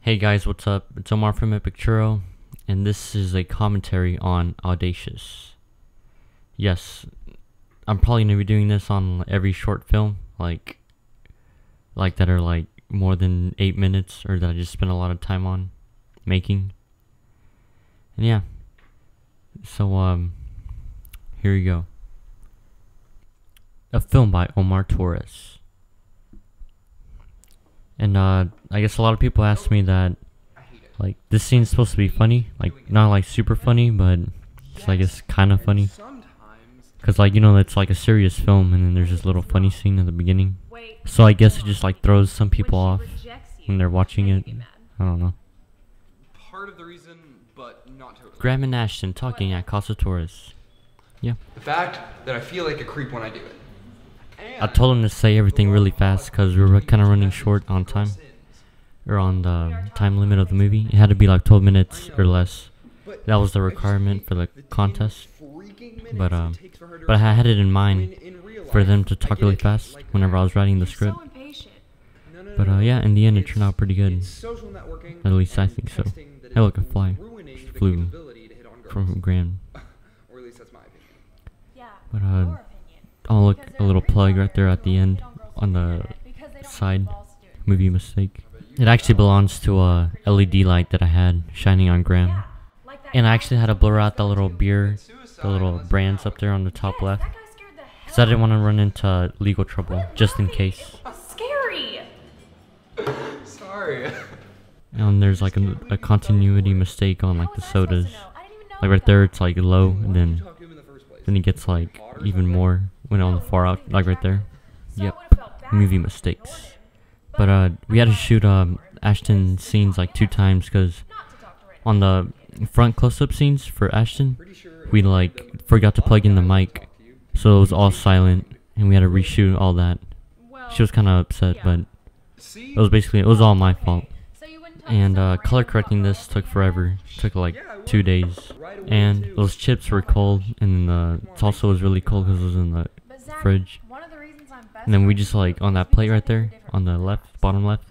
Hey guys, what's up? It's Omar from Epic Churro, and this is a commentary on Audacious. Yes, I'm probably gonna be doing this on every short film, like that are like more than 8 minutes, or that I just spend a lot of time on making. And yeah, so here you go. A film by Omar Torres. And I guess a lot of people ask me that, like, this scene's supposed to be funny, like, not like super funny, but it's like it's kind of funny, cause like, you know, it's like a serious film, and then there's this little funny scene at the beginning. So I guess it just like throws some people off when they're watching it. I don't know. Part of the reason, but not totally. Graham and Ashton talking at Casa Torres. Yeah. The fact that I feel like a creep when I do it. I told him to say everything really fast because we were kind of running short on time, or on the time limit of the movie. It had to be like 12 minutes or less. That was the requirement for the contest. But I had it in mind for them to talk really fast whenever I was writing the script. But yeah, in the end it turned out pretty good. At least I think so. Hey, look, a fly just flew from Graham. But oh, look, a little plug right there at the end on the side. Movie mistake. It actually belongs to a LED light that I had shining on Graham. And I actually had to blur out the little beer, the little brands up there on the top left, because I didn't want to run into legal trouble, just in case. Scary! Sorry. And there's like a continuity mistake on like the sodas. Like right there it's like low, and then it gets like even more when on the far out, like right there. Yep, movie mistakes. But we had to shoot Ashton scenes like 2 times, because on the front close-up scenes for Ashton, we like forgot to plug in the mic, so it was all silent, and we had to reshoot all that. She was kind of upset, but it was all my fault. And color correcting this took forever. It took like 2 days, and those chips were cold, and it also was really cold because it was in the fridge. And then we just like, on that plate right there on the left, bottom left,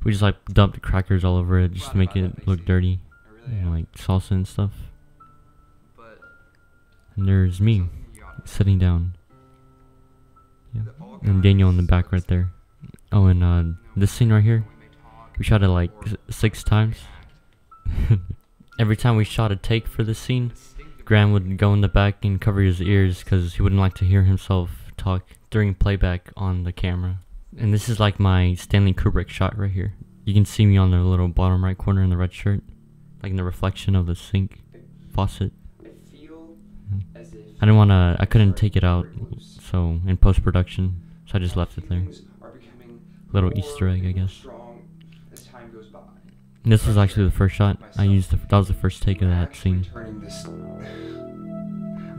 we just like dumped crackers all over it just to make it look dirty, and like salsa and stuff. And there's me sitting down, yeah, and Daniel in the back right there. Oh, and this scene right here, we shot it like 6 times. Every time we shot a take for this scene, Graham would go in the back and cover his ears because he wouldn't like to hear himself talk during playback on the camera. And this is like my Stanley Kubrick shot right here. You can see me on the little bottom right corner in the red shirt, like in the reflection of the sink faucet. I couldn't take it out, so in post-production, so I just left it there. Little Easter egg, I guess. And this was actually the first shot I used. That was the first take of that scene. Turning this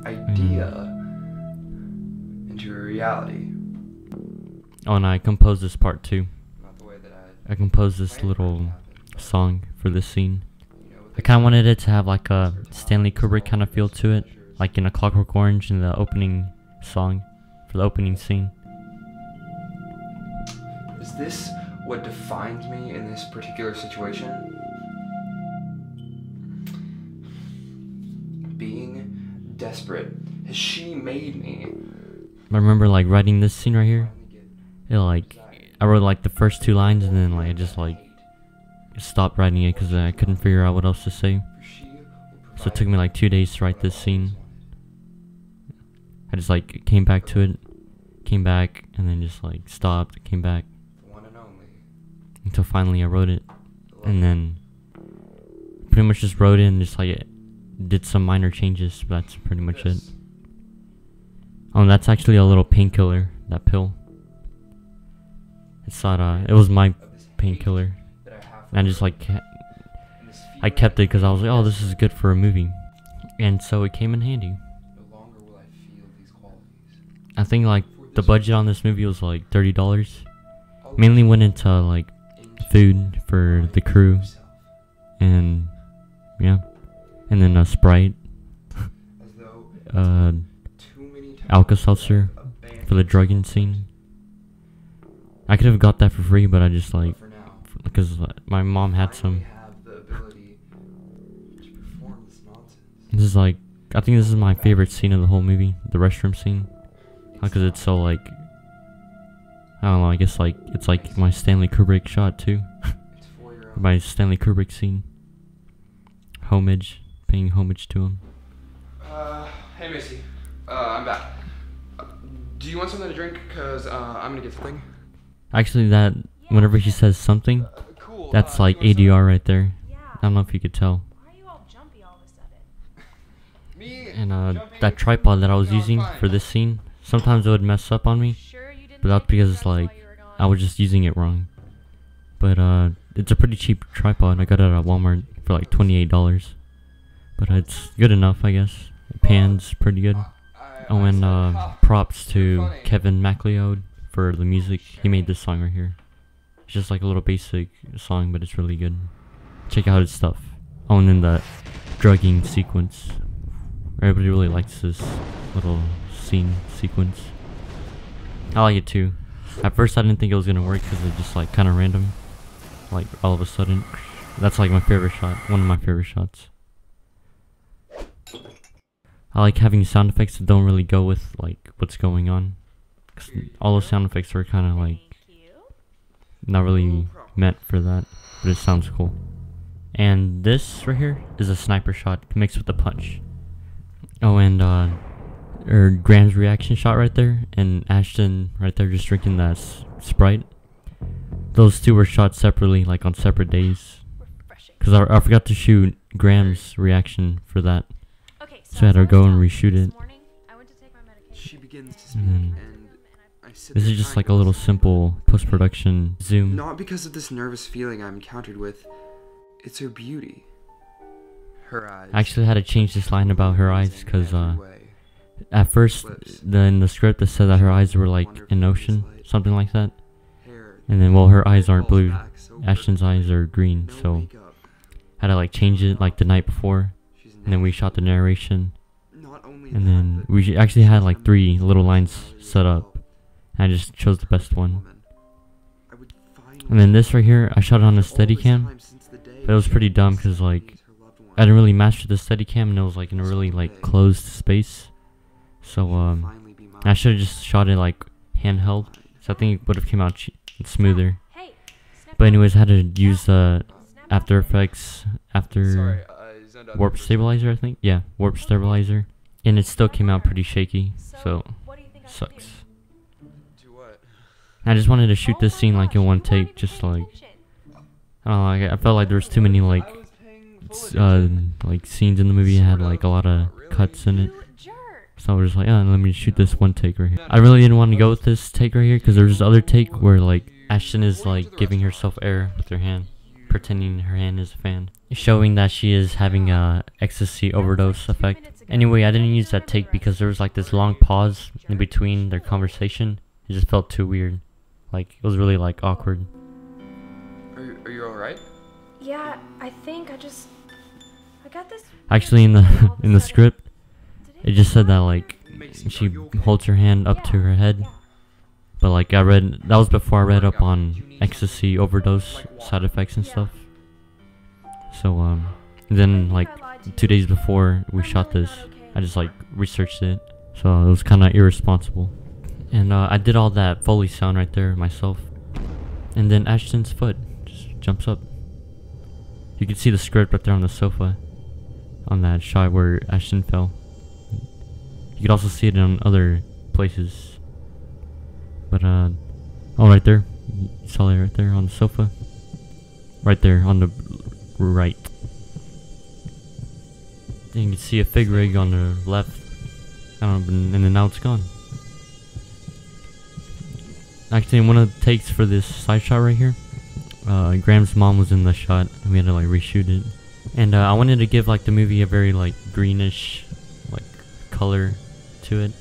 idea into a reality. Oh, and I composed this part too. I composed this little song for this scene. I kind of wanted it to have like a Stanley Kubrick kind of feel to it, like in A Clockwork Orange in the opening song for the opening scene. Is this what defines me in this particular situation? Being desperate. Has she made me? I remember like writing this scene right here. I wrote like the first 2 lines, and then like I just like stopped writing it because I couldn't figure out what else to say. So it took me like 2 days to write this scene. I just like came back to it, came back, and then just like stopped, came back, until finally I wrote it. And then pretty much just wrote it and just like did some minor changes, but that's pretty much it. Oh, and that's actually a little painkiller, that pill. It's not, it was my painkiller. And I just like, I kept it because I was like, oh, this is good for a movie. And so it came in handy. I think like the budget on this movie was like $30. Mainly went into like food for the crew, and yeah, and then a Sprite, Alka-Seltzer for the drugging scene. I could have got that for free, but I just like because my mom had some. Have the ability to perform this nonsense. This is like, I think this is my favorite scene of the whole movie, the restroom scene, because it's so like, I don't know, I guess like it's like my Stanley Kubrick shot too. My Stanley Kubrick scene. Homage, paying homage to him. Hey Macy, I'm back. Do you want something to drink? Cause I'm gonna get something. Actually, that whenever he says something, Cool. that's like ADR right there. I don't know if you could tell. Why are you all jumpy all of a sudden? Me And that tripod that I was using for this scene, sometimes it would mess up on me, Sure you didn't but that's take your because drugs while like you were gone? I was just using it wrong. But it's a pretty cheap tripod. I got it at Walmart for like $28, but it's good enough, I guess. It pans pretty good. Oh, and props to Kevin MacLeod for the music. He made this song right here. It's just like a little basic song, but it's really good. Check out his stuff. Oh, and then the drugging sequence. Everybody really likes this little scene sequence. I like it too. At first I didn't think it was gonna work because it's just like kind of random. Like all of a sudden. That's like my favorite shot. One of my favorite shots. I like having sound effects that don't really go with like what's going on. 'Cause all those sound effects are kind of like Thank you. not really meant for that, but it sounds cool. And this right here is a sniper shot mixed with a punch. Oh, and Graham's reaction shot right there, and Ashton right there just drinking that Sprite. Those two were shot separately, like on separate days. Refreshing. Cause I forgot to shoot Graham's reaction for that. Okay, So I had to as go was and telling reshoot you this it. morning, I went to take my medication. She begins to speak, Mm. and I sit This there is just trying like to a little listen. simple post-production zoom. Not because of this nervous feeling I'm encountered with. It's her beauty. Her eyes. I actually had to change this line about her eyes because Every way. at first Lips. in the script it said that her eyes were like an Wonderful ocean, light. something like that. Hair And then well, her eyes aren't falls blue. back so Ashton's perfectly. eyes are green, No so makeup. had to like change it like the night before. She's And then we shot the narration, Not only and that, then but we actually had she's like an 3 amazing little lines personality set as up. well. And I just chose the best one. Woman. I would finally And then this right here, I shot it on a all this Steadicam, time since the day but it was she pretty dumb lost 'cause, like, her loved one. I didn't really master the Steadicam, and it was like in a really like closed space. So She would finally be mine. I should have just shot it like handheld. So I think it would have came out smoother. Hey, snap But out. anyways, I had to use Snap out. After Effects after Sorry, is that warp stabilizer, I think. Yeah, warp stabilizer, and it still came out pretty shaky. So what do you think I should sucks. Do what? I just wanted to do? shoot Oh this my scene like in gosh, one you weren't take, even just paying like attention. I don't know. I felt like there was too many like I was paying full attention. scenes in the movie that had Sort like of, a lot of not really. cuts in it. You jerk. So I was just like, let me shoot this one take right here. I really didn't want to go with this take right here because there's this other take where like Ashton is like giving herself air with her hand, pretending her hand is a fan, showing that she is having a ecstasy overdose effect. Anyway, I didn't use that take because there was like this long pause in between their conversation. It just felt too weird. Like it was really like awkward. Are you alright? Yeah, I think I got this. Actually, in the script, it just said that like she holds her hand up to her head. But like I read, that was before I read up on ecstasy overdose side effects and stuff. So then like 2 days before we shot this, I just like researched it. So it was kind of irresponsible. And I did all that Foley sound right there myself. And then Ashton's foot just jumps up. You can see the script right there on the sofa, on that shot where Ashton fell. You could also see it in other places. But oh, right there, you saw it right there on the sofa. Right there on the right. Then you can see a fig rig on the left. I don't know, and then now it's gone. Actually, one of the takes for this side shot right here, Graham's mom was in the shot, and we had to like reshoot it. And I wanted to give like the movie a very like greenish like color to it.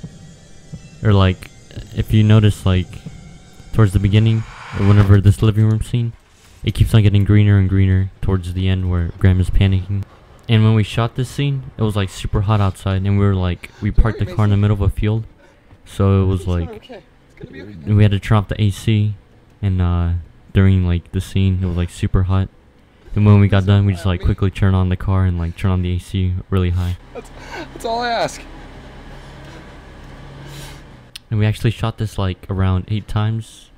Or like, if you notice like towards the beginning, or whenever this living room scene, it keeps on getting greener and greener towards the end where Graham is panicking. And when we shot this scene, it was like super hot outside, and we parked the car in the middle of a field, so it was like we had to turn off the AC, and there during like the scene. It was like super hot. And when we got done, we just like quickly turned on the car and like turn on the AC really high. That's all I ask. And we actually shot this like around 8 times.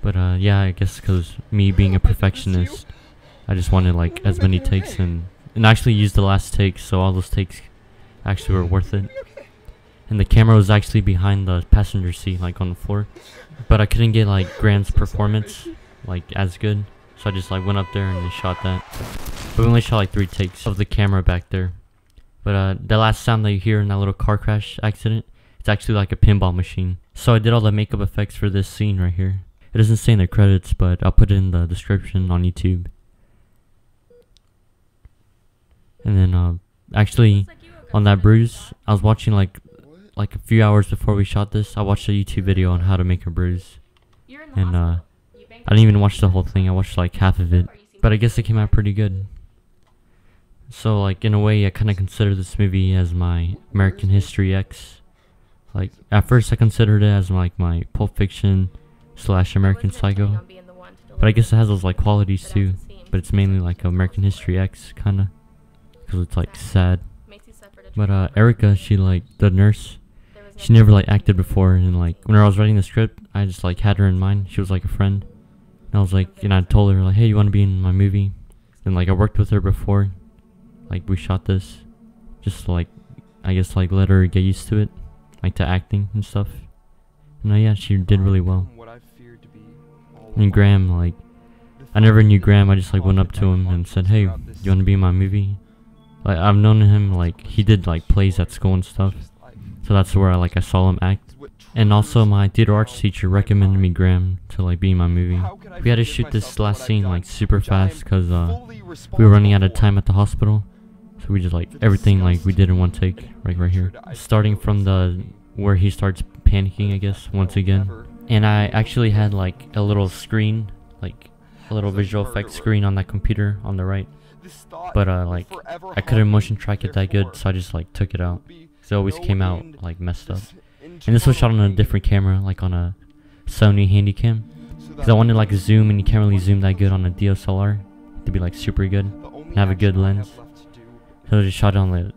But yeah, I guess because me being a perfectionist, I just wanted like as many takes and actually used the last take, so all those takes actually were worth it. And the camera was actually behind the passenger seat, like on the floor. But I couldn't get like Graham's performance like as good, so I just like went up there and shot that. But we only shot like 3 takes of the camera back there. But the last sound that you hear in that little car crash accident, it's actually like a pinball machine. So I did all the makeup effects for this scene right here. It doesn't say in the credits, but I'll put it in the description on YouTube. And then actually on that bruise, I was watching like a few hours before we shot this, I watched a YouTube video on how to make a bruise. And I didn't even watch the whole thing, I watched like half of it. But I guess it came out pretty good. So like in a way, I kind of consider this movie as my American History X. Like at first I considered it as like my Pulp Fiction / American Psycho. But I guess it has those like qualities too. But it's mainly like American History X kinda. Because it's like sad. But Erica, she like the nurse, she never like acted before, and like when I was writing the script, I just like had her in mind. She was like a friend, and I was like, and I told her like, hey, you want to be in my movie? And like I worked with her before, like we shot this, just like I guess like let her get used to it, like to acting and stuff. And yeah, she did really well. And Graham, like I never knew Graham. I just like went up to him and said, hey, you want to be in my movie? Like I've known him, like he did like plays at school and stuff, so that's where I saw him act. And also my theater arts teacher recommended me Graham to like be in my movie. We had to shoot this last scene like super fast because we were running out of time at the hospital, so we just like everything like we did in one take, right here, starting from the where he starts panicking, I guess, once again. And I actually had like a little screen, like a little visual effects screen on that computer on the right. But like I couldn't motion track it that good, so I just like took it out. So it always came out like messed up. And this was shot on a different camera, like on a Sony Handycam, because I wanted like a zoom, and you can't really zoom that good on a DSLR to be like super good and have a good lens. So I just shot it on the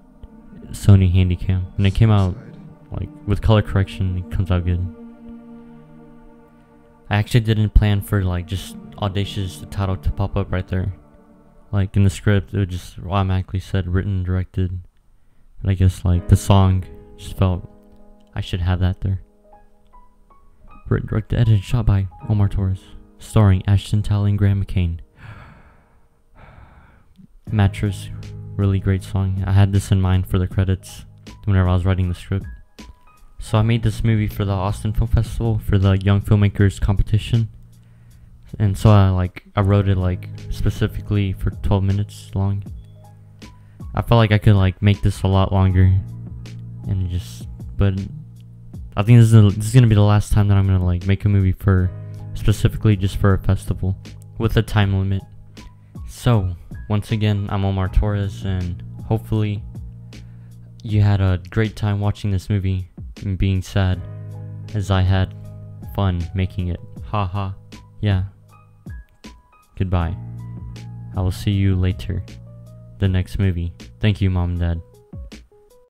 Sony Handycam, and it came out like with color correction. It comes out good. I actually didn't plan for like just Audacious, the title, to pop up right there. Like in the script, it just automatically said written, directed. But I guess like the song just felt I should have that there. Written, directed, edited, shot by Omar Torres, starring Ashton Talley and Graham McCain. Mattress, really great song. I had this in mind for the credits whenever I was writing the script. So I made this movie for the Austin Film Festival for the Young Filmmakers competition. And so I wrote it like specifically for 12 minutes long. I felt like I could like make this a lot longer, and but I think this is gonna be the last time that I'm gonna like make a movie for specifically just for a festival with a time limit. So once again, I'm Omar Torres, and hopefully you had a great time watching this movie and being sad as I had fun making it. Haha. Yeah. Goodbye. I will see you later. The next movie. Thank you, Mom and Dad.